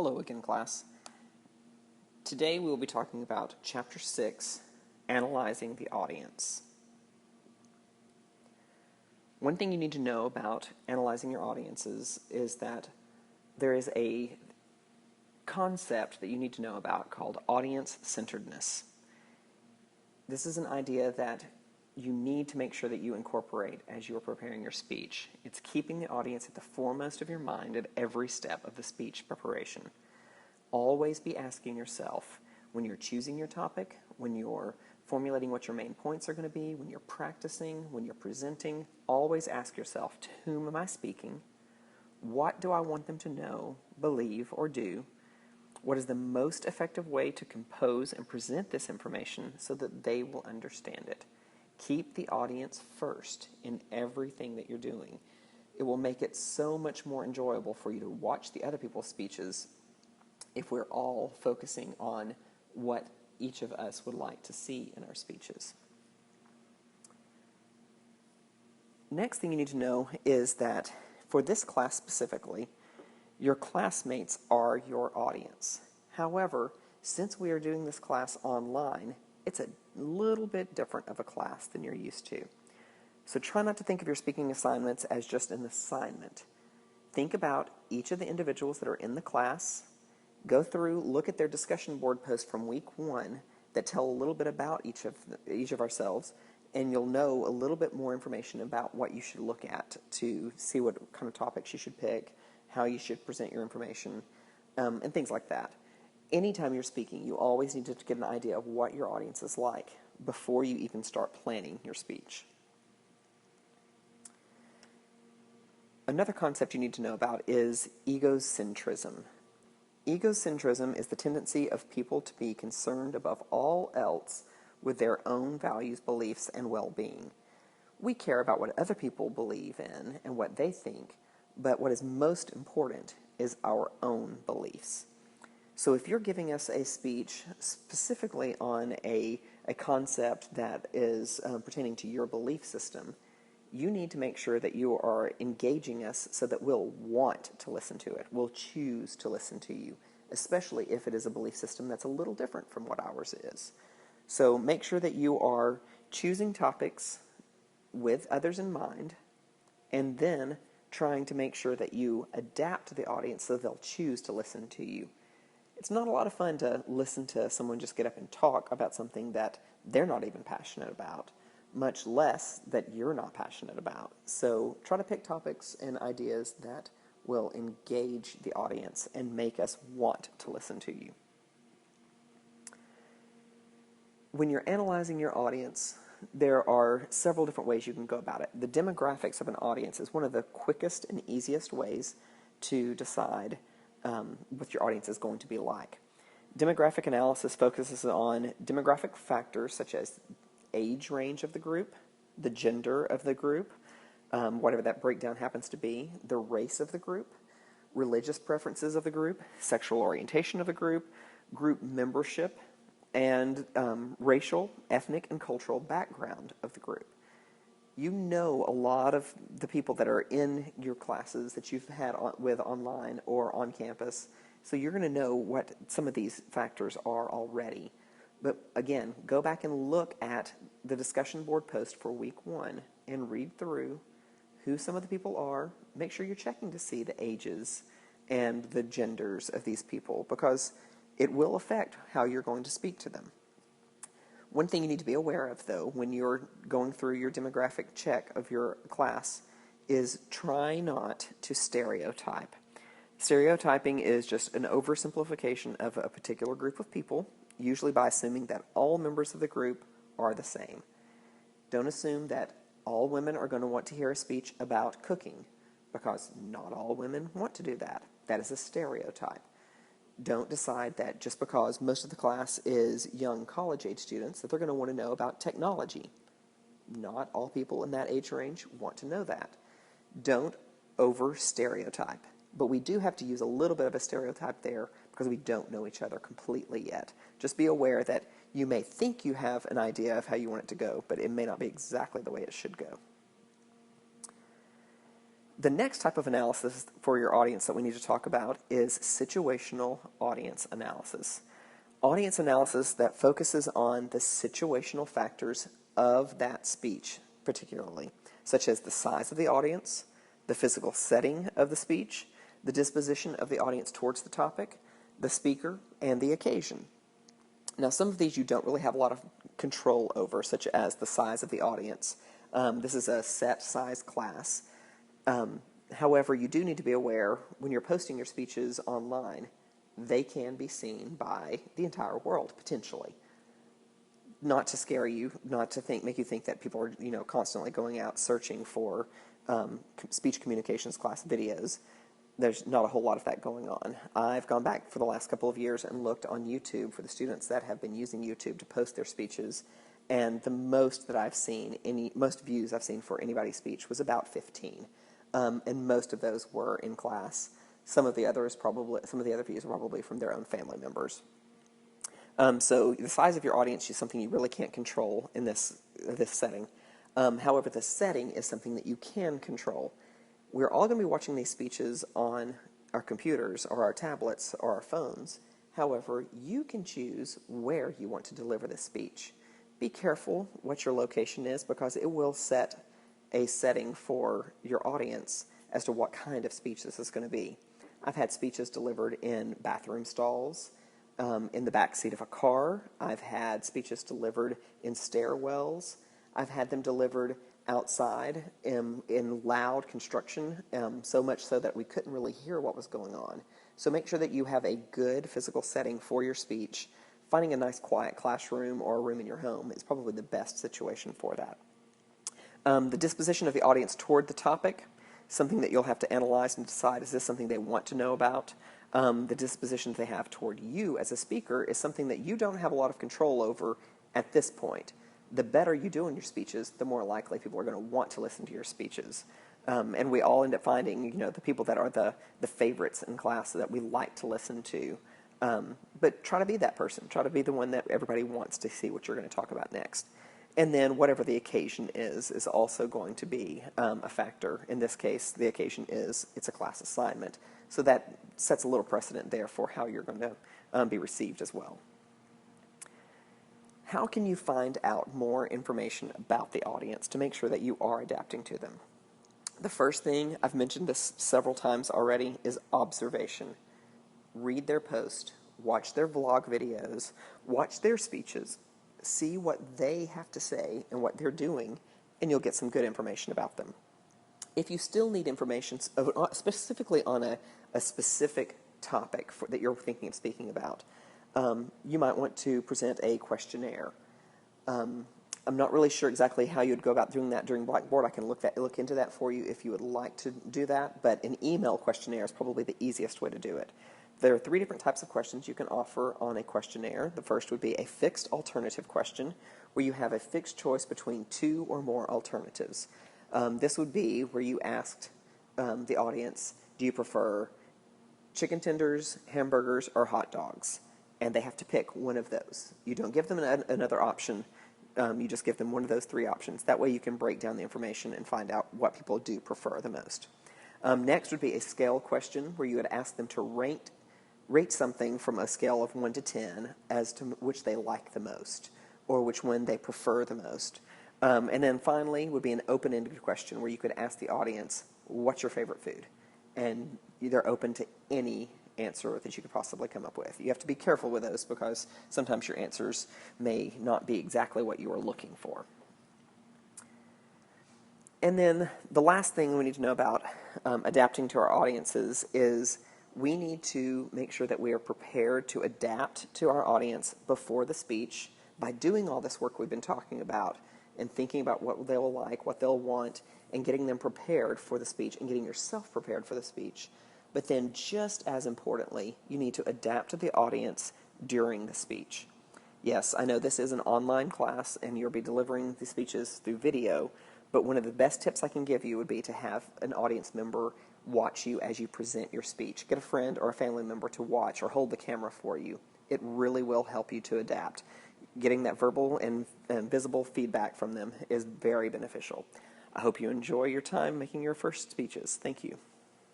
Hello again, class. Today we will be talking about Chapter 6, Analyzing the Audience. One thing you need to know about analyzing your audiences is that there is a concept that you need to know about called audience-centeredness. This is an idea that you need to make sure that you incorporate as you are preparing your speech. It's keeping the audience at the foremost of your mind at every step of the speech preparation. Always be asking yourself, when you're choosing your topic, when you're formulating what your main points are going to be, when you're practicing, when you're presenting, always ask yourself, to whom am I speaking? What do I want them to know, believe, or do? What is the most effective way to compose and present this information so that they will understand it? Keep the audience first in everything that you're doing. It will make it so much more enjoyable for you to watch the other people's speeches if we're all focusing on what each of us would like to see in our speeches. Next thing you need to know is that for this class specifically, your classmates are your audience. However, since we are doing this class online, it's a little bit different of a class than you're used to. So try not to think of your speaking assignments as just an assignment. Think about each of the individuals that are in the class. Go through, look at their discussion board posts from week 1 that tell a little bit about each of ourselves, and you'll know a little bit more information about what you should look at to see what kind of topics you should pick, how you should present your information, and things like that. Anytime you're speaking, you always need to get an idea of what your audience is like before you even start planning your speech. Another concept you need to know about is egocentrism. Egocentrism is the tendency of people to be concerned above all else with their own values, beliefs, and well-being. We care about what other people believe in and what they think, but what is most important is our own beliefs. So if you're giving us a speech specifically on a concept that is pertaining to your belief system, you need to make sure that you are engaging us so that we'll want to listen to it. We'll choose to listen to you, especially if it is a belief system that's a little different from what ours is. So make sure that you are choosing topics with others in mind, and then trying to make sure that you adapt to the audience so they'll choose to listen to you. It's not a lot of fun to listen to someone just get up and talk about something that they're not even passionate about, much less that you're not passionate about. So try to pick topics and ideas that will engage the audience and make us want to listen to you. When you're analyzing your audience, there are several different ways you can go about it. The demographics of an audience is one of the quickest and easiest ways to decide what your audience is going to be like. Demographic analysis focuses on demographic factors such as age range of the group, the gender of the group, whatever that breakdown happens to be, the race of the group, religious preferences of the group, sexual orientation of the group, group membership, and racial, ethnic, and cultural background of the group. You know a lot of the people that are in your classes that you've had with online or on campus, so you're going to know what some of these factors are already. But again, go back and look at the discussion board post for week 1 and read through who some of the people are. Make sure you're checking to see the ages and the genders of these people, because it will affect how you're going to speak to them. One thing you need to be aware of, though, when you're going through your demographic check of your class is try not to stereotype. Stereotyping is just an oversimplification of a particular group of people, usually by assuming that all members of the group are the same. Don't assume that all women are going to want to hear a speech about cooking, because not all women want to do that. That is a stereotype. Don't decide that just because most of the class is young college-age students that they're going to want to know about technology. Not all people in that age range want to know that. Don't over-stereotype. But we do have to use a little bit of a stereotype there because we don't know each other completely yet. Just be aware that you may think you have an idea of how you want it to go, but it may not be exactly the way it should go. The next type of analysis for your audience that we need to talk about is situational audience analysis. Audience analysis that focuses on the situational factors of that speech, particularly, such as the size of the audience, the physical setting of the speech, the disposition of the audience towards the topic, the speaker, and the occasion. Now, some of these you don't really have a lot of control over, such as the size of the audience. This is a set size class. However, you do need to be aware when you're posting your speeches online, they can be seen by the entire world, potentially. Not to scare you, not to make you think that people are, constantly going out searching for speech communications class videos. There's not a whole lot of that going on. I've gone back for the last couple of years and looked on YouTube for the students that have been using YouTube to post their speeches, and the most that I've seen, most views I've seen for anybody's speech was about 15, and most of those were in class. Some of the other views are probably from their own family members. So the size of your audience is something you really can't control in this setting. However, the setting is something that you can control. We're all going to be watching these speeches on our computers or our tablets or our phones. However, you can choose where you want to deliver this speech. Be careful what your location is, because it will set a setting for your audience as to what kind of speech this is going to be. I've had speeches delivered in bathroom stalls, in the back seat of a car. I've had speeches delivered in stairwells. I've had them delivered outside in loud construction, so much so that we couldn't really hear what was going on. So make sure that you have a good physical setting for your speech. Finding a nice quiet classroom or a room in your home is probably the best situation for that. The disposition of the audience toward the topic, something that you'll have to analyze and decide, is this something they want to know about? The disposition they have toward you as a speaker is something that you don't have a lot of control over at this point. The better you do in your speeches, the more likely people are going to want to listen to your speeches. And we all end up finding, the people that are the favorites in class that we like to listen to. But try to be that person. Try to be the one that everybody wants to see what you're going to talk about next. And then whatever the occasion is also going to be a factor. In this case, the occasion it's a class assignment. So that sets a little precedent there for how you're going to be received as well. How can you find out more information about the audience to make sure that you are adapting to them? The first thing, I've mentioned this several times already, is observation. Read their post, watch their vlog videos, watch their speeches, see what they have to say and what they're doing, and you'll get some good information about them. If you still need information specifically on a specific topic that you're thinking of speaking about, you might want to present a questionnaire. I'm not really sure exactly how you'd go about doing that during Blackboard. I can look into that for you if you would like to do that, but an email questionnaire is probably the easiest way to do it. There are 3 different types of questions you can offer on a questionnaire. The first would be a fixed alternative question, where you have a fixed choice between 2 or more alternatives. This would be where you asked the audience, do you prefer chicken tenders, hamburgers, or hot dogs? And they have to pick one of those. You don't give them another option. You just give them one of those 3 options. That way you can break down the information and find out what people do prefer the most. Next would be a scale question, where you would ask them to rate something from a scale of 1 to 10 as to which they like the most, or which one they prefer the most. And then finally would be an open-ended question, where you could ask the audience, what's your favorite food? And they're open to any answer that you could possibly come up with. You have to be careful with those, because sometimes your answers may not be exactly what you are looking for. And then the last thing we need to know about adapting to our audiences is we need to make sure that we are prepared to adapt to our audience before the speech by doing all this work we've been talking about and thinking about what they'll like, what they'll want, and getting them prepared for the speech and getting yourself prepared for the speech. But then just as importantly, you need to adapt to the audience during the speech. Yes, I know this is an online class and you'll be delivering the speeches through video, but one of the best tips I can give you would be to have an audience member watch you as you present your speech. Get a friend or a family member to watch or hold the camera for you. It really will help you to adapt. Getting that verbal and visible feedback from them is very beneficial. I hope you enjoy your time making your first speeches. Thank you.